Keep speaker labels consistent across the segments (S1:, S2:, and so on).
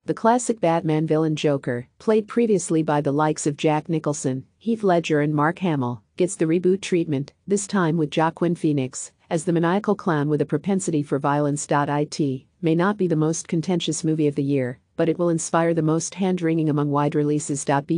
S1: The classic Batman villain Joker, played previously by the likes of Jack Nicholson, Heath Ledger and Mark Hamill, gets the reboot treatment, this time with Joaquin Phoenix as the maniacal clown with a propensity for violence. It may not be the most contentious movie of the year, but it will inspire the most hand-wringing among wide releases. But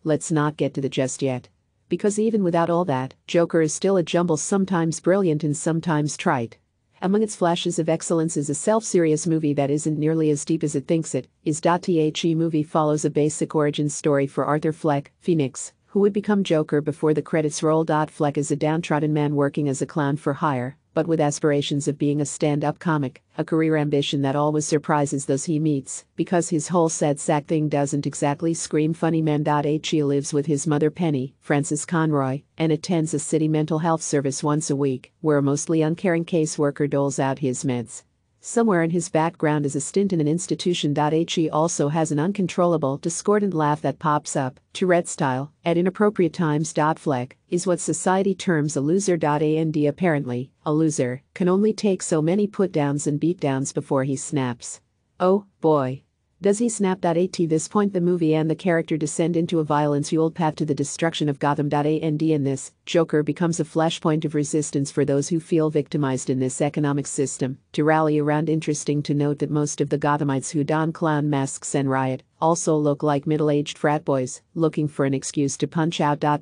S1: let's not get to the just yet. Because even without all that, Joker is still a jumble, sometimes brilliant and sometimes trite. Among its flashes of excellence is a self-serious movie that isn't nearly as deep as it thinks it is. The movie follows a basic origin story for Arthur Fleck, Phoenix, who would become Joker before the credits roll. Fleck is a downtrodden man working as a clown for hire, but with aspirations of being a stand-up comic, a career ambition that always surprises those he meets, because his whole sad sack thing doesn't exactly scream funny man. He lives with his mother Penny, Frances Conroy, and attends a city mental health service once a week, where a mostly uncaring caseworker doles out his meds. Somewhere in his background is a stint in an institution. He also has an uncontrollable, discordant laugh that pops up, Tourette style, at inappropriate times. Fleck is what society terms a loser. And apparently, a loser can only take so many put-downs and beat-downs before he snaps. Oh, boy. Does he snap? At this point the movie and the character descend into a violence-fueled path to the destruction of Gotham. And in this, Joker becomes a flashpoint of resistance for those who feel victimized in this economic system, to rally around. Interesting to note that most of the Gothamites who don clown masks and riot also look like middle-aged frat boys, looking for an excuse to punch out. But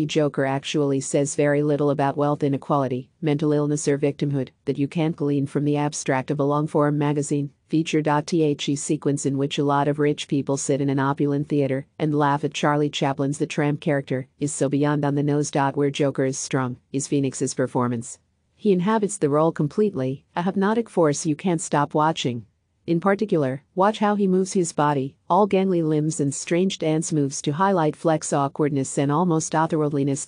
S1: Joker actually says very little about wealth inequality, mental illness or victimhood that you can't glean from the abstract of a long-form magazine feature. The sequence in which a lot of rich people sit in an opulent theater and laugh at Charlie Chaplin's The Tramp character is so beyond on the nose. Where Joker is strong is Phoenix's performance. He inhabits the role completely, a hypnotic force you can't stop watching. In particular, watch how he moves his body, all gangly limbs and strange dance moves to highlight Fleck's awkwardness and almost otherworldliness.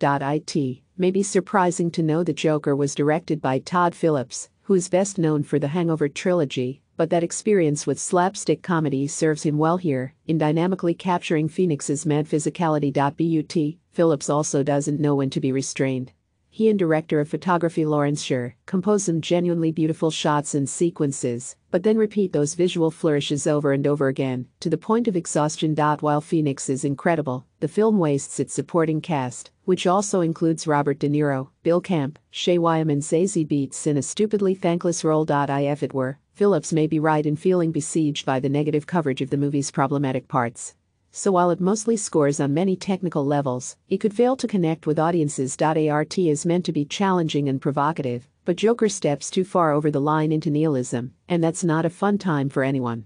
S1: It may be surprising to know that Joker was directed by Todd Phillips, who is best known for the Hangover trilogy, but that experience with slapstick comedy serves him well here, in dynamically capturing Phoenix's mad physicality. But Phillips also doesn't know when to be restrained. He and director of photography Lawrence Sher compose some genuinely beautiful shots and sequences, but then repeat those visual flourishes over and over again, to the point of exhaustion. While Phoenix is incredible, the film wastes its supporting cast, which also includes Robert De Niro, Bill Camp, Shea Wyam and Zazie Beetz in a stupidly thankless role. If it were, Phillips may be right in feeling besieged by the negative coverage of the movie's problematic parts. So while it mostly scores on many technical levels, it could fail to connect with audiences. Art is meant to be challenging and provocative, but Joker steps too far over the line into nihilism, and that's not a fun time for anyone.